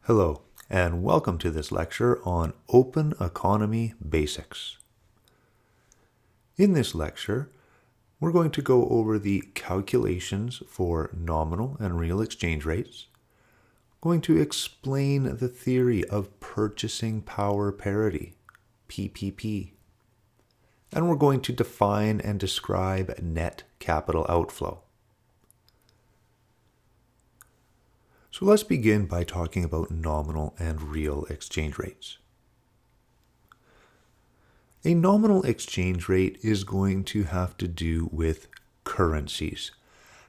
Hello, and welcome to this lecture on Open Economy Basics. In this lecture, we're going to go over the calculations for nominal and real exchange rates, going to explain the theory of purchasing power parity, PPP, and we're going to define and describe net capital outflow. So let's begin by talking about nominal and real exchange rates. A nominal exchange rate is going to have to do with currencies.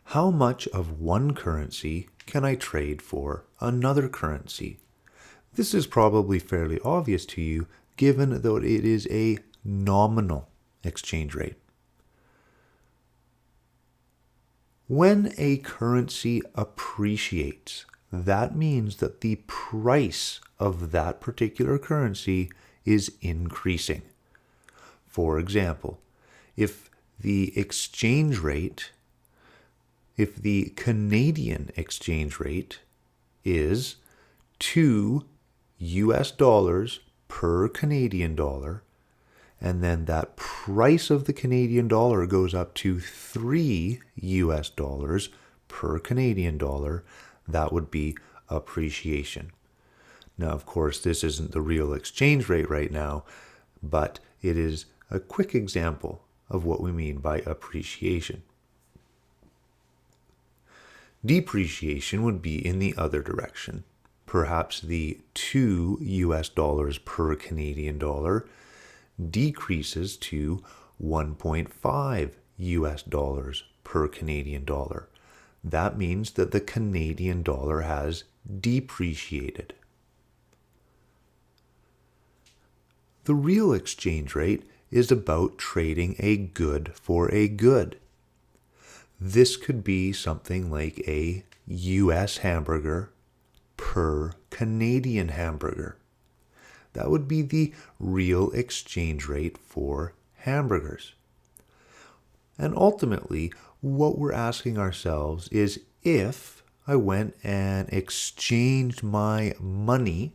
How much of one currency can I trade for another currency? This is probably fairly obvious to you, given that it is a nominal exchange rate. When a currency appreciates, that means that the price of that particular currency is increasing. For example, if the Canadian exchange rate is $2 per Canadian dollar, and then that price of the Canadian dollar goes up to $3 per Canadian dollar, that would be appreciation. Now, of course, this isn't the real exchange rate right now, but it is a quick example of what we mean by appreciation. Depreciation would be in the other direction. Perhaps the $2 per Canadian dollar decreases to $1.5 per Canadian dollar. That means that the Canadian dollar has depreciated. The real exchange rate is about trading a good for a good. This could be something like a US hamburger per Canadian hamburger. That would be the real exchange rate for hamburgers. And ultimately, what we're asking ourselves is, if I went and exchanged my money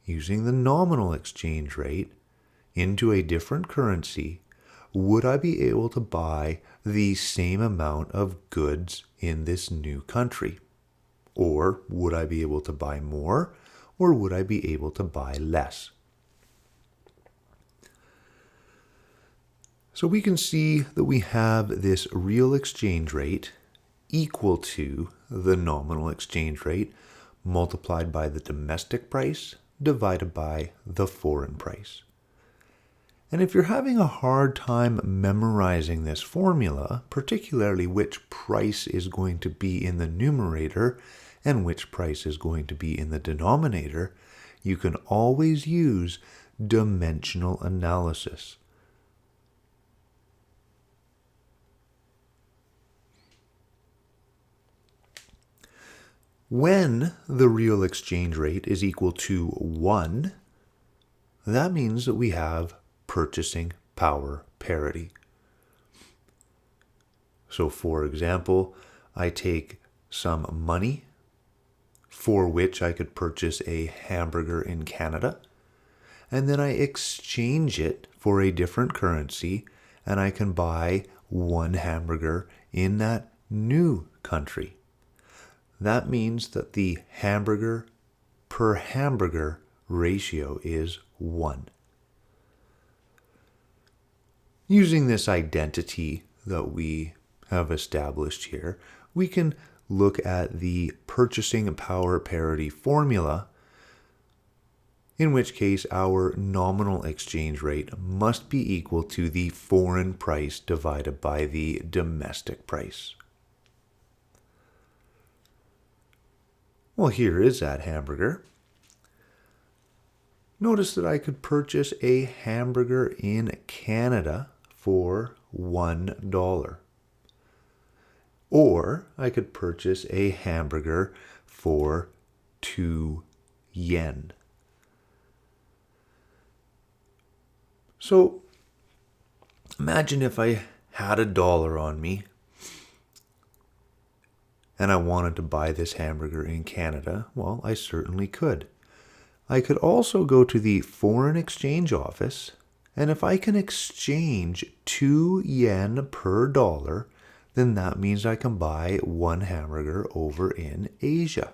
using the nominal exchange rate into a different currency, would I be able to buy the same amount of goods in this new country? Or would I be able to buy more? Or would I be able to buy less? So we can see that we have this real exchange rate equal to the nominal exchange rate multiplied by the domestic price divided by the foreign price. And if you're having a hard time memorizing this formula, particularly which price is going to be in the numerator and which price is going to be in the denominator, you can always use dimensional analysis. When the real exchange rate is equal to 1, that means that we have purchasing power parity. So, for example, I take some money for which I could purchase a hamburger in Canada, and then I exchange it for a different currency, and I can buy one hamburger in that new country. That means that the hamburger per hamburger ratio is 1. Using this identity that we have established here, we can look at the purchasing power parity formula, in which case our nominal exchange rate must be equal to the foreign price divided by the domestic price. Well, here is that hamburger. Notice that I could purchase a hamburger in Canada for $1. Or I could purchase a hamburger for 2 yen. So imagine if I had $1 on me and I wanted to buy this hamburger in Canada, well, I certainly could. I could also go to the foreign exchange office, and if I can exchange 2 yen per dollar, then that means I can buy one hamburger over in Asia.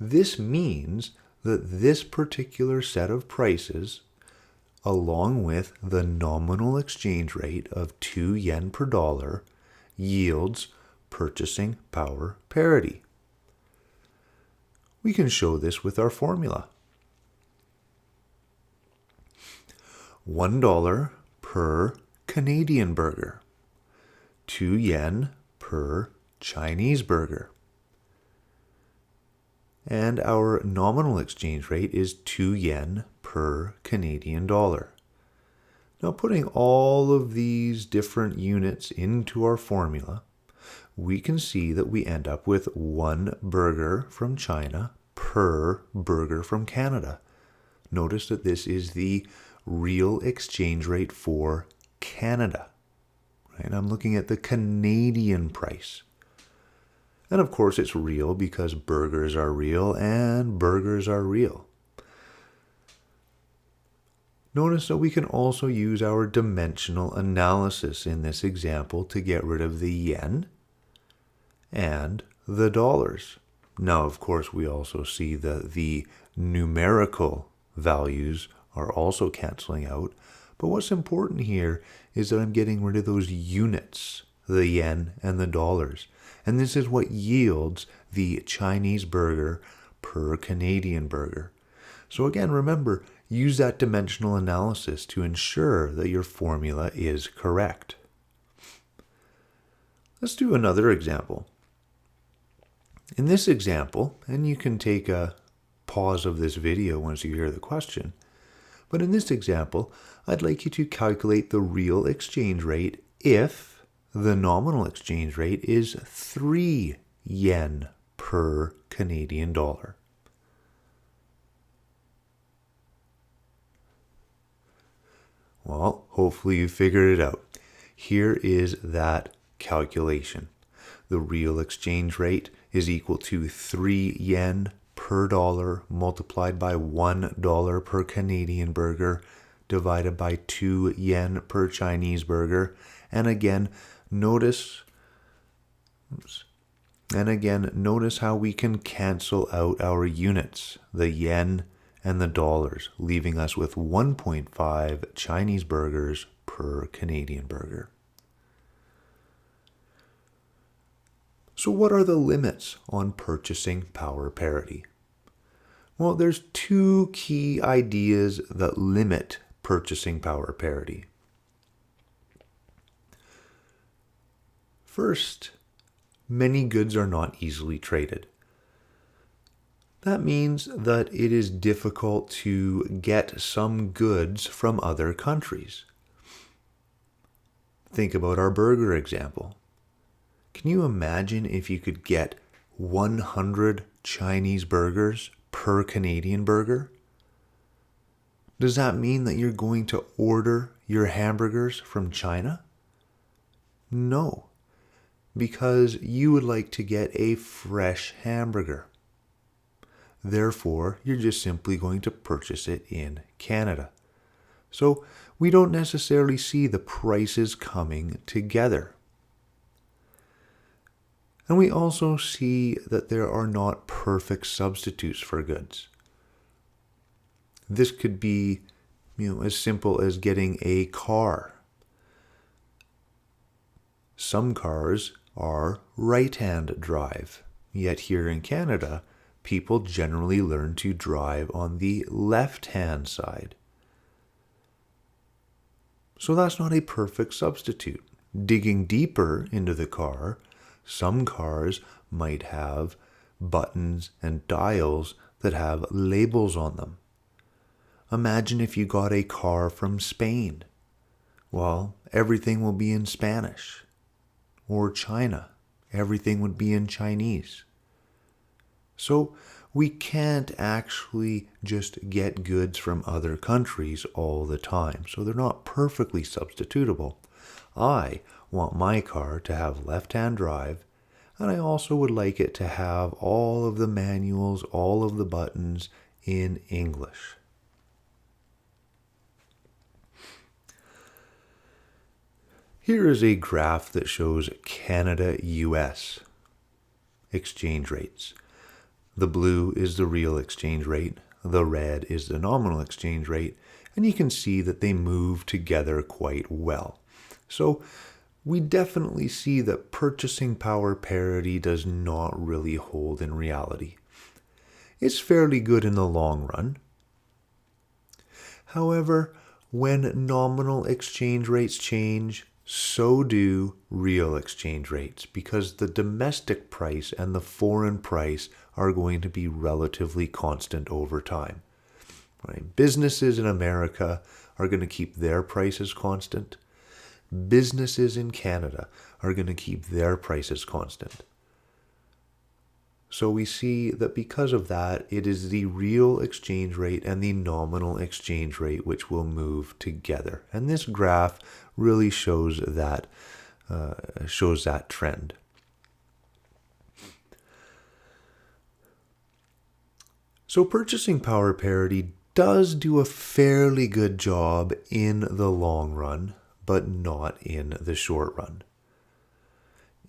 This means that this particular set of prices, along with the nominal exchange rate of 2 yen per dollar, yields purchasing power parity. We can show this with our formula. $1 per Canadian burger, 2 yen per Chinese burger. And our nominal exchange rate is 2 yen per Canadian dollar. Now, putting all of these different units into our formula, we can see that we end up with 1 burger from China per burger from Canada. Notice that this is the real exchange rate for Canada. Right? I'm looking at the Canadian price. And of course it's real because burgers are real and burgers are real. Notice that we can also use our dimensional analysis in this example to get rid of the yen and the dollars. Now, of course, we also see that the numerical values are also canceling out. But what's important here is that I'm getting rid of those units, the yen and the dollars. And this is what yields the Chinese burger per Canadian burger. So again, remember, use that dimensional analysis to ensure that your formula is correct. Let's do another example. In this example, and you can take a pause of this video once you hear the question, but in this example, I'd like you to calculate the real exchange rate if the nominal exchange rate is 3 yen per Canadian dollar. Well, hopefully you figured it out. Here is that calculation. The real exchange rate is equal to 3 yen per dollar multiplied by $1 per Canadian burger divided by 2 yen per Chinese burger. And again, notice how we can cancel out our units, the yen and the dollars, leaving us with 1.5 Chinese burgers per Canadian burger. So what are the limits on purchasing power parity? Well, there's 2 key ideas that limit purchasing power parity. First, many goods are not easily traded. That means that it is difficult to get some goods from other countries. Think about our burger example. Can you imagine if you could get 100 Chinese burgers per Canadian burger? Does that mean that you're going to order your hamburgers from China? No, because you would like to get a fresh hamburger. Therefore, you're just simply going to purchase it in Canada. So we don't necessarily see the prices coming together. And we also see that there are not perfect substitutes for goods. This could be, as simple as getting a car. Some cars are right-hand drive, yet here in Canada, people generally learn to drive on the left-hand side. So that's not a perfect substitute. Digging deeper into the car, some cars might have buttons and dials that have labels on them. Imagine if you got a car from Spain. Well, everything will be in Spanish. Or China. Everything would be in Chinese. So we can't actually just get goods from other countries all the time. So they're not perfectly substitutable. I want my car to have left-hand drive, And I also would like it to have all of the manuals, all of the buttons in English. Here is a graph that shows Canada-US exchange rates. The blue is the real exchange rate, the red is the nominal exchange rate, and you can see that they move together quite well. So we definitely see that purchasing power parity does not really hold in reality. It's fairly good in the long run. However, when nominal exchange rates change, so do real exchange rates, because the domestic price and the foreign price are going to be relatively constant over time. Right? Businesses in America are going to keep their prices constant. Businesses in Canada are going to keep their prices constant. So we see that because of that, it is the real exchange rate and the nominal exchange rate which will move together. And this graph really shows that trend. So purchasing power parity does do a fairly good job in the long run, but not in the short run.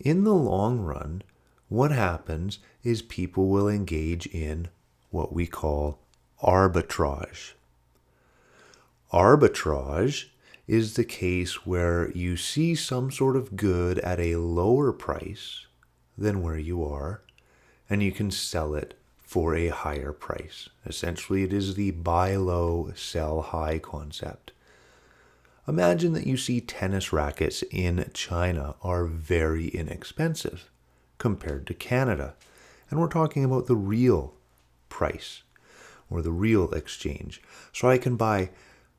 In the long run, what happens is people will engage in what we call arbitrage. Arbitrage is the case where you see some sort of good at a lower price than where you are, and you can sell it for a higher price. Essentially, it is the buy low, sell high concept. Imagine that you see tennis rackets in China are very inexpensive compared to Canada. And we're talking about the real price or the real exchange. So I can buy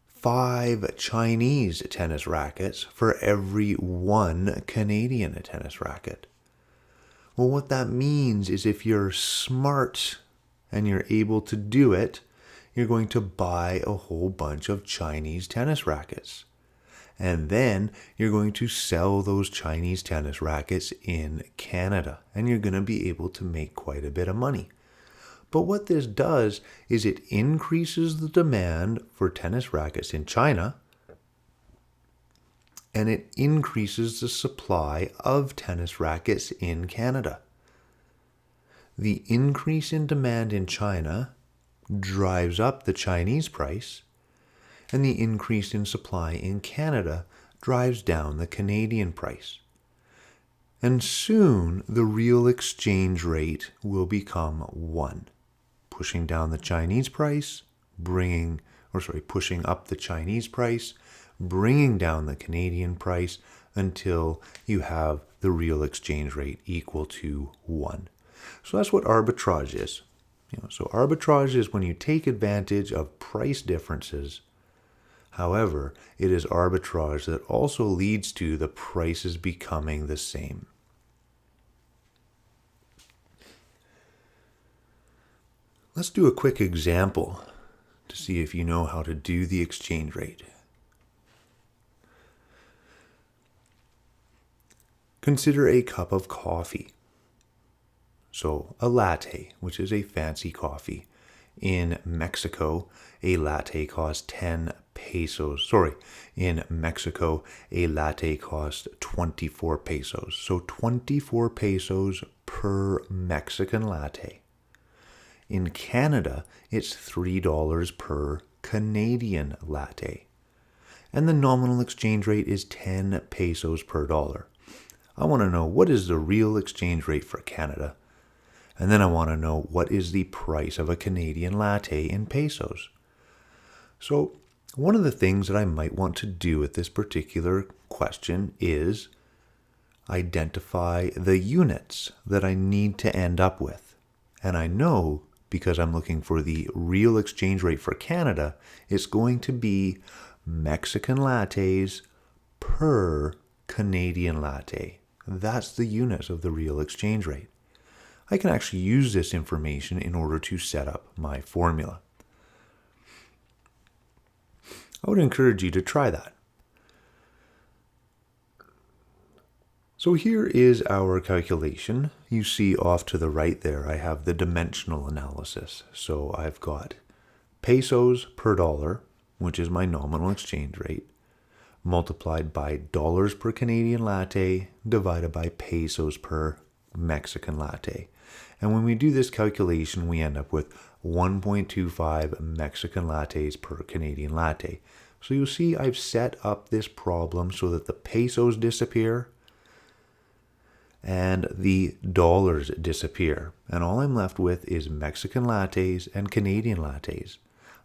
5 Chinese tennis rackets for every 1 Canadian tennis racket. Well, what that means is if you're smart and you're able to do it, you're going to buy a whole bunch of Chinese tennis rackets. And then you're going to sell those Chinese tennis rackets in Canada. And you're going to be able to make quite a bit of money. But what this does is it increases the demand for tennis rackets in China. And it increases the supply of tennis rackets in Canada. The increase in demand in China drives up the Chinese price. And the increase in supply in Canada drives down the Canadian price. And soon the real exchange rate will become 1, pushing down the Chinese price, pushing up the Chinese price, bringing down the Canadian price until you have the real exchange rate equal to 1. So that's what arbitrage is. So arbitrage is when you take advantage of price differences. However, it is arbitrage that also leads to the prices becoming the same. Let's do a quick example to see if you know how to do the exchange rate. Consider a cup of coffee. So a latte, which is a fancy coffee. In Mexico, a latte costs 10 pesos. In Mexico, a latte costs 24 pesos. So 24 pesos per Mexican latte. In Canada, it's $3 per Canadian latte. And the nominal exchange rate is 10 pesos per dollar. I want to know what is the real exchange rate for Canada. And then I want to know what is the price of a Canadian latte in pesos. So one of the things that I might want to do with this particular question is identify the units that I need to end up with. And I know, because I'm looking for the real exchange rate for Canada, it's going to be Mexican lattes per Canadian latte. That's the unit of the real exchange rate. I can actually use this information in order to set up my formula. I would encourage you to try that. So here is our calculation. You see off to the right there, I have the dimensional analysis. So I've got pesos per dollar, which is my nominal exchange rate, multiplied by dollars per Canadian latte divided by pesos per Mexican latte. And when we do this calculation, we end up with 1.25 Mexican lattes per Canadian latte. So you'll see I've set up this problem so that the pesos disappear and the dollars disappear. And all I'm left with is Mexican lattes and Canadian lattes.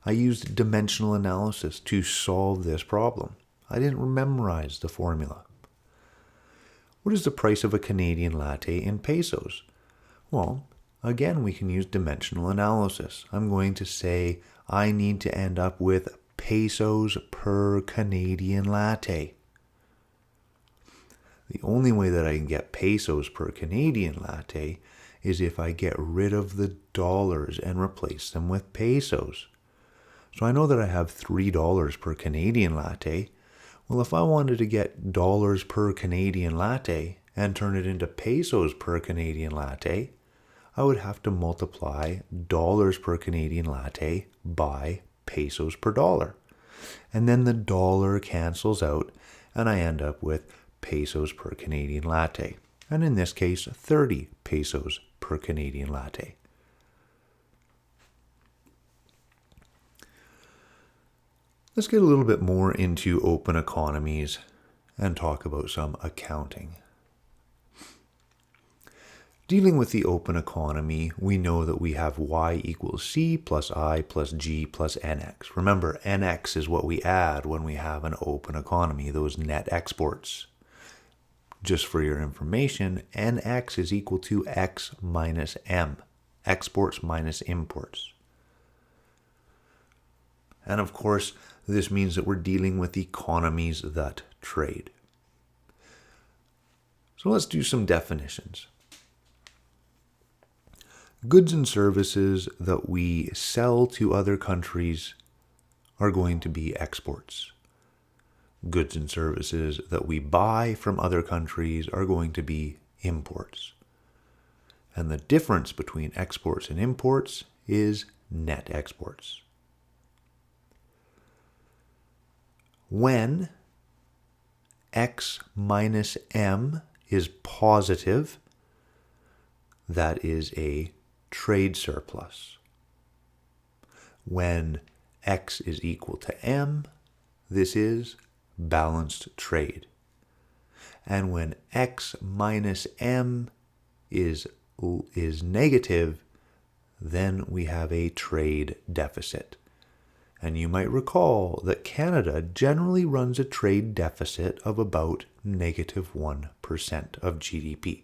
I used dimensional analysis to solve this problem. I didn't memorize the formula. What is the price of a Canadian latte in pesos? Well, again, we can use dimensional analysis. I'm going to say I need to end up with pesos per Canadian latte. The only way that I can get pesos per Canadian latte is if I get rid of the dollars and replace them with pesos. So I know that I have $3 per Canadian latte. Well, if I wanted to get dollars per Canadian latte and turn it into pesos per Canadian latte, I would have to multiply dollars per Canadian latte by pesos per dollar. And then the dollar cancels out and I end up with pesos per Canadian latte. And in this case, 30 pesos per Canadian latte. Let's get a little bit more into open economies and talk about some accounting. Dealing with the open economy, we know that we have y equals c plus I plus g plus nx. Remember, nx is what we add when we have an open economy, those net exports. Just for your information, nx is equal to x minus m, exports minus imports. And of course, this means that we're dealing with economies that trade. So let's do some definitions. Goods and services that we sell to other countries are going to be exports. Goods and services that we buy from other countries are going to be imports. And the difference between exports and imports is net exports. When x minus m is positive, that is a trade surplus. When x is equal to m, this is balanced trade. And when x minus m is negative, then we have a trade deficit. And you might recall that Canada generally runs a trade deficit of about negative 1% of GDP.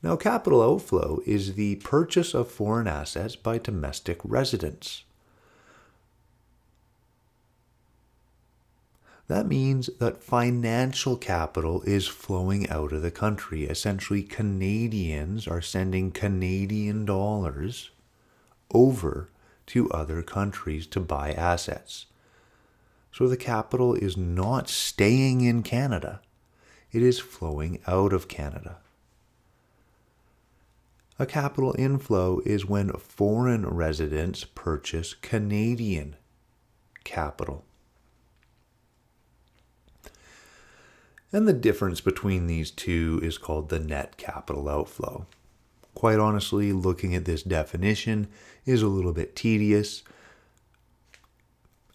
Now, capital outflow is the purchase of foreign assets by domestic residents. That means that financial capital is flowing out of the country. Essentially, Canadians are sending Canadian dollars over to other countries to buy assets. So the capital is not staying in Canada. It is flowing out of Canada. A capital inflow is when foreign residents purchase Canadian capital. And the difference between these two is called the net capital outflow. Quite honestly, looking at this definition is a little bit tedious.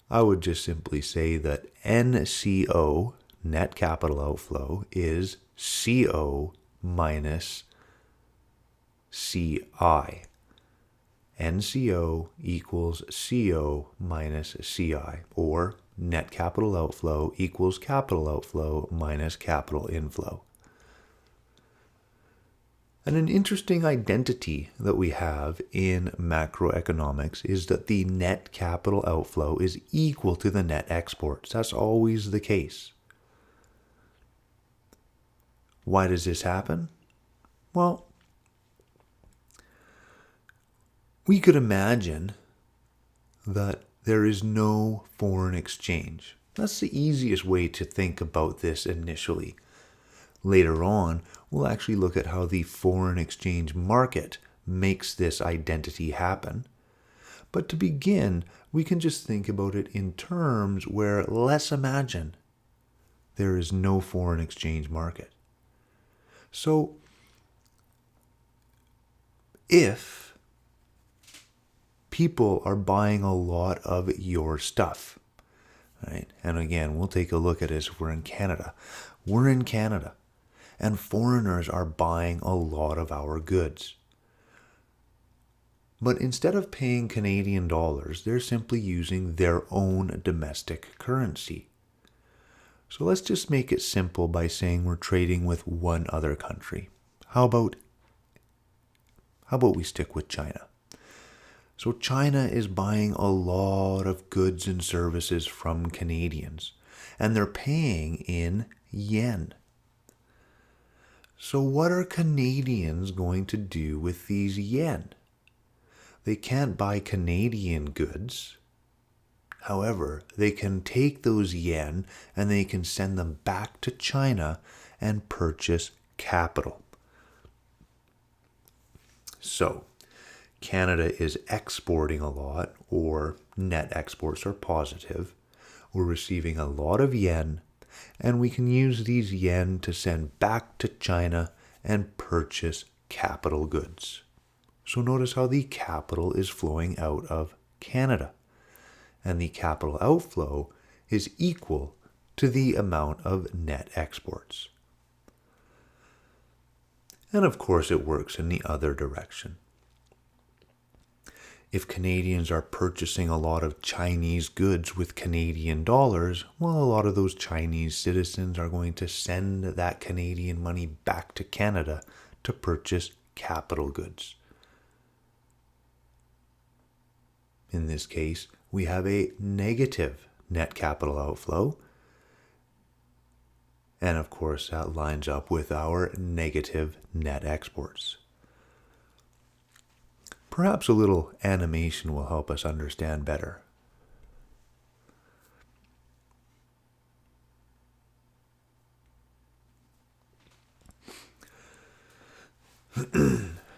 I would just simply say that NCO, net capital outflow, is CO minus CI. NCO equals CO minus CI, or net capital outflow equals capital outflow minus capital inflow. And an interesting identity that we have in macroeconomics is that the net capital outflow is equal to the net exports. That's always the case. Why does this happen? Well, we could imagine that there is no foreign exchange. That's the easiest way to think about this initially. Later on, we'll actually look at how the foreign exchange market makes this identity happen. But to begin, we can just think about it in terms where, let's imagine, there is no foreign exchange market. So, if people are buying a lot of your stuff, right? And again, we'll take a look at this if we're in Canada. We're in Canada, and foreigners are buying a lot of our goods. But instead of paying Canadian dollars, they're simply using their own domestic currency. So let's just make it simple by saying we're trading with one other country. How about we stick with China? So China is buying a lot of goods and services from Canadians, and they're paying in yen. So what are Canadians going to do with these yen? They can't buy Canadian goods. However, they can take those yen and they can send them back to China and purchase capital. So, Canada is exporting a lot, or net exports are positive. We're receiving a lot of yen, and we can use these yen to send back to China and purchase capital goods. So notice how the capital is flowing out of Canada, and the capital outflow is equal to the amount of net exports. And of course it works in the other direction. If Canadians are purchasing a lot of Chinese goods with Canadian dollars, well, a lot of those Chinese citizens are going to send that Canadian money back to Canada to purchase capital goods. In this case, we have a negative net capital outflow. And of course, that lines up with our negative net exports. Perhaps a little animation will help us understand better.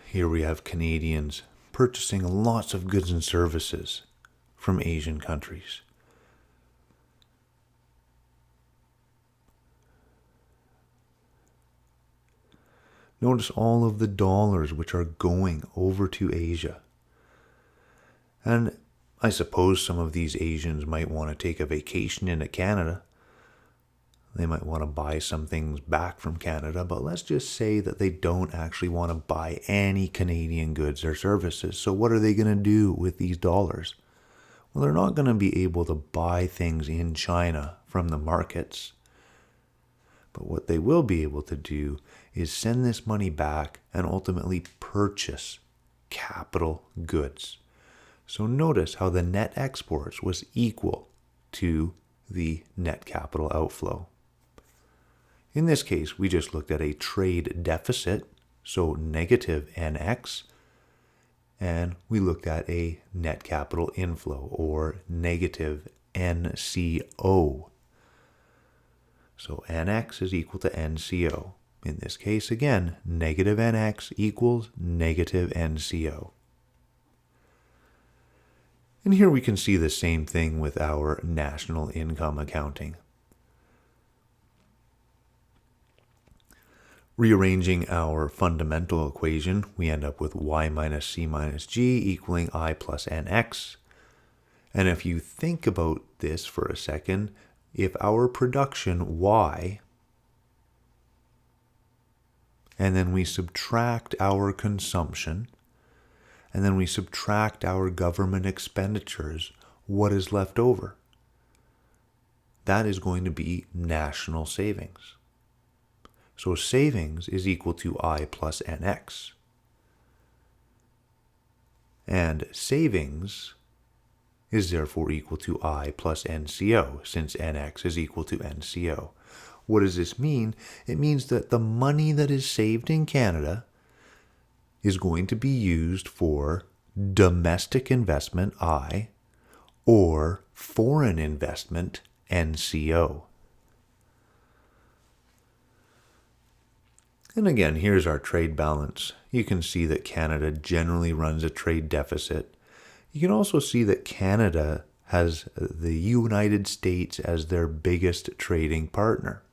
Here we have Canadians purchasing lots of goods and services from Asian countries. Notice all of the dollars which are going over to Asia. And I suppose some of these Asians might want to take a vacation into Canada. They might want to buy some things back from Canada, but let's just say that they don't actually want to buy any Canadian goods or services. So what are they going to do with these dollars? Well, they're not going to be able to buy things in China from the markets. But what they will be able to do is send this money back and ultimately purchase capital goods. So notice how the net exports was equal to the net capital outflow. In this case, we just looked at a trade deficit, so negative NX, and we looked at a net capital inflow, or negative NCO. So NX is equal to NCO. In this case, again, negative NX equals negative NCO. And here we can see the same thing with our national income accounting. Rearranging our fundamental equation, we end up with y minus c minus g equaling I plus nx. And if you think about this for a second, if our production y, and then we subtract our consumption, and then we subtract our government expenditures, what is left over? That is going to be national savings. So savings is equal to I plus nx. And savings is therefore equal to I plus NCO, since NX is equal to NCO. What does this mean? It means that the money that is saved in Canada is going to be used for domestic investment, I, or foreign investment, NCO. And again, here's our trade balance. You can see that Canada generally runs a trade deficit. You can also see that Canada has the United States as their biggest trading partner.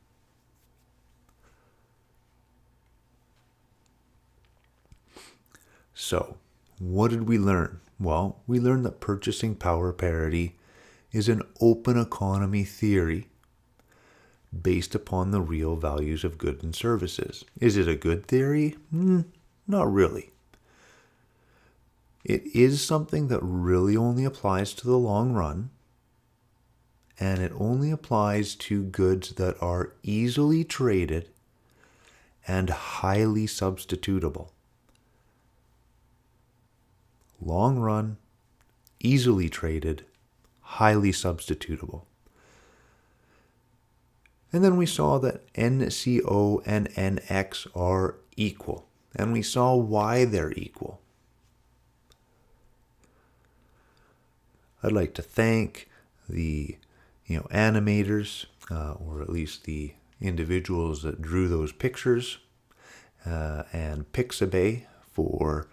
So, what did we learn? Well, we learned that purchasing power parity is an open economy theory based upon the real values of goods and services. Is it a good theory? Not really. It is something that really only applies to the long run, and it only applies to goods that are easily traded and highly substitutable. Long run, easily traded, highly substitutable. And then we saw that NCO and NX are equal, and we saw why they're equal. I'd like to thank the animators, or at least the individuals that drew those pictures, and Pixabay for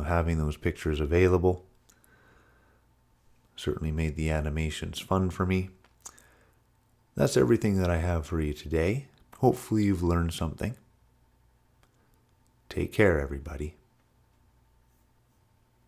having those pictures available. Certainly made the animations fun for me. That's everything that I have for you today. Hopefully you've learned something. Take care, everybody.